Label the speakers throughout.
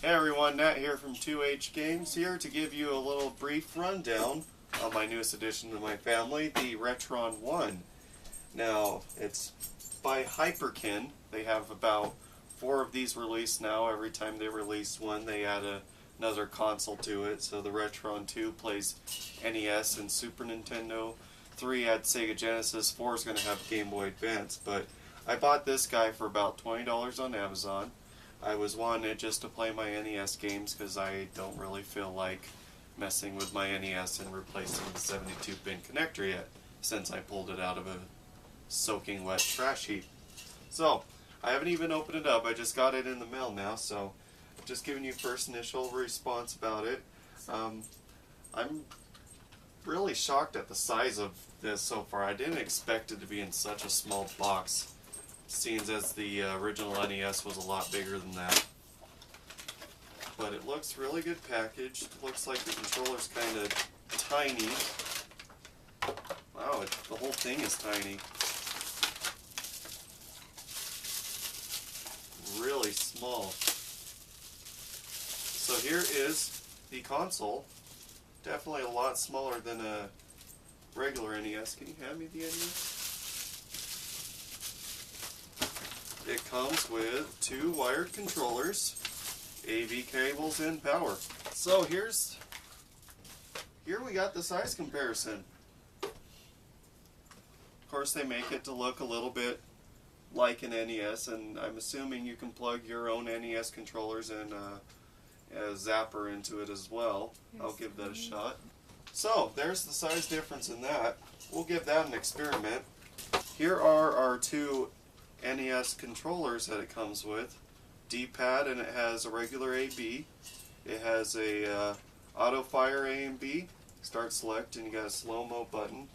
Speaker 1: Hey everyone, Nat here from 2H Games, here to give you a little brief rundown on my newest addition to my family, the RetroN 1. Now, it's by Hyperkin. They have about 4 of these released now. Every time they release one, they add another console to it. So the RetroN 2 plays NES and Super Nintendo. 3 had Sega Genesis. 4 is going to have Game Boy Advance. But I bought this guy for about $20 on Amazon. I was wanting it just to play my NES games because I don't really feel like messing with my NES and replacing the 72-pin connector yet, since I pulled it out of a soaking wet trash heap. So, I haven't even opened it up. I just got it in the mail now, so I'm just giving you first initial response about it. I'm really shocked at the size of this so far. I didn't expect it to be in such a small box, seeing as the original NES was a lot bigger than that. But it looks really good packaged. Looks like the controller's kind of tiny. Wow, the whole thing is tiny. Really small. So here is the console. Definitely a lot smaller than a regular NES. Can you hand me the NES? It comes with 2 wired controllers, AV cables, and power. So here we got the size comparison. Of course, they make it to look a little bit like an NES, and I'm assuming you can plug your own NES controllers and a zapper into it as well. I'll give that a shot. So there's the size difference in that. We'll give that an experiment. Here are our 2 NES controllers that it comes with. D-pad, and it has a regular A-B. It has a auto fire A and B, start select, and you got a slow-mo button.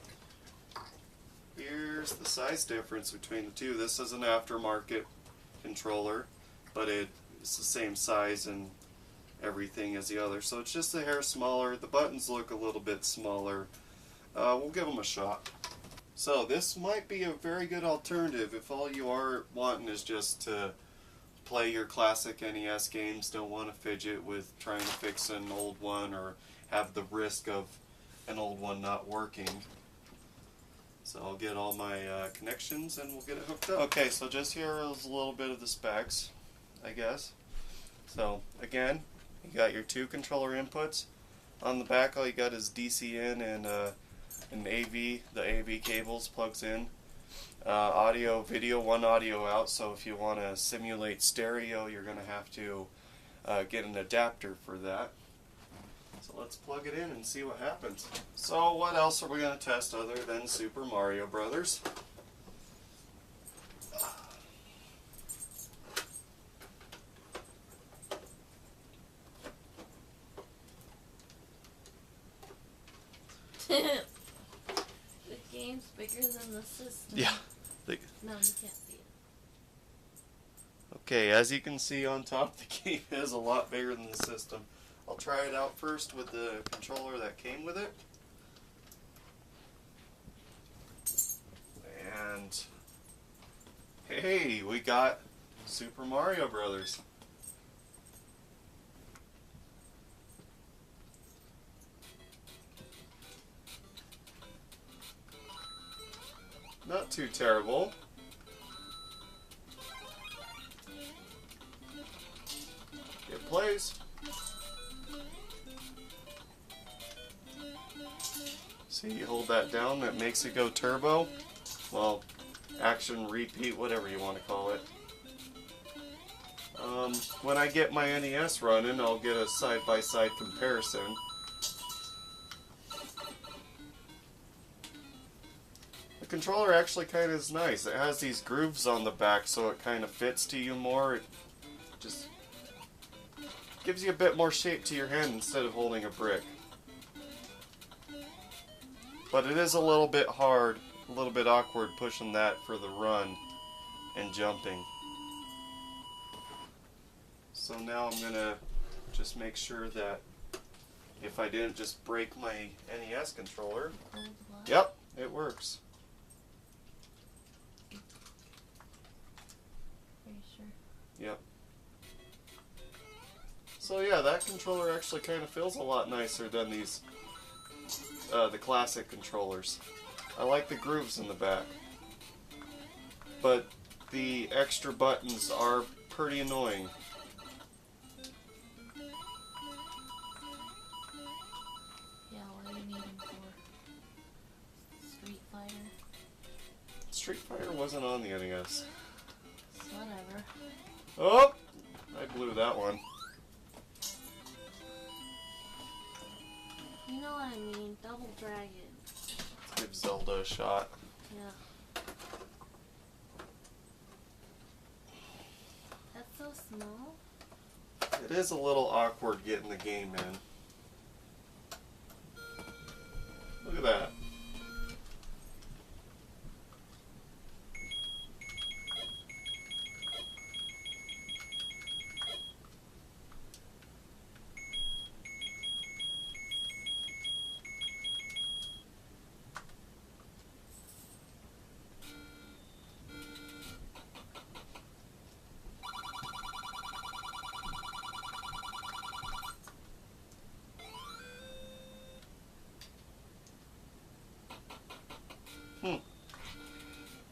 Speaker 1: Here's the size difference between the 2. This is an aftermarket controller, but it's the same size and everything as the other, so it's just a hair smaller. The buttons look a little bit smaller. We'll give them a shot. So this might be a very good alternative if all you are wanting is just to play your classic NES games, don't want to fidget with trying to fix an old one or have the risk of an old one not working. So I'll get all my connections and we'll get it hooked up. Okay, so just here is a little bit of the specs, I guess. So again, you got your 2 controller inputs. On the back, all you got is DC in and an AV. The AV cables plugs in. Audio, video, 1 audio out. So if you want to simulate stereo, you're going to have to get an adapter for that. So let's plug it in and see what happens. So what else are we going to test other than Super Mario Brothers?
Speaker 2: The game's bigger than the system.
Speaker 1: Yeah.
Speaker 2: No, you can't see it.
Speaker 1: Okay, as you can see on top, the game is a lot bigger than the system. I'll try it out first with the controller that came with it. And hey, we got Super Mario Brothers. Not too terrible. It plays. See, you hold that down, that makes it go turbo. Well, action, repeat, whatever you want to call it. When I get my NES running, I'll get a side-by-side comparison. The controller actually kind of is nice. It has these grooves on the back, so it kind of fits to you more. It just gives you a bit more shape to your hand instead of holding a brick. But it is a little bit hard, a little bit awkward pushing that for the run and jumping. So now I'm going to just make sure that if I didn't just break my NES controller. Yep, it works.
Speaker 2: Are you sure?
Speaker 1: Yep. So yeah, that controller actually kind of feels a lot nicer than these, the classic controllers. I like the grooves in the back. But the extra buttons are pretty annoying.
Speaker 2: Yeah, what do you need them for? Street Fighter?
Speaker 1: Street Fighter wasn't on the NES.
Speaker 2: Whatever.
Speaker 1: Oh! I blew that one.
Speaker 2: You know what I mean. Double Dragon.
Speaker 1: Let's give Zelda a shot.
Speaker 2: Yeah. That's so small.
Speaker 1: It is a little awkward getting the game in. Look at that.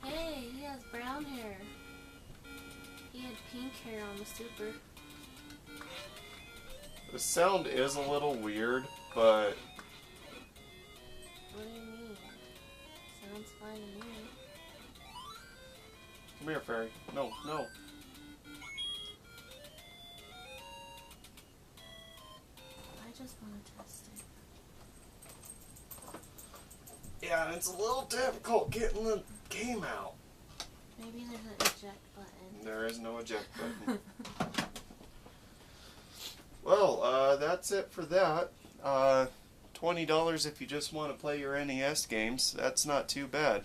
Speaker 2: Hey, he has brown hair. He had pink hair on the Super.
Speaker 1: The sound is a little weird, but
Speaker 2: What do you mean? Sounds fine to me.
Speaker 1: come here, fairy. No, no.
Speaker 2: I just want to test it.
Speaker 1: Yeah, it's a little difficult getting the game out.
Speaker 2: Maybe there's an eject button.
Speaker 1: There is no eject button. Well, that's it for that. $20 if you just want to play your NES games. That's not too bad.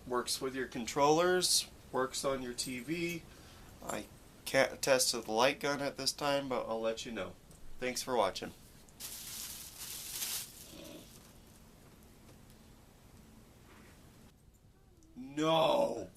Speaker 1: Works with your controllers, works on your TV. I can't attest to the light gun at this time, but I'll let you know. Thanks for watching. No!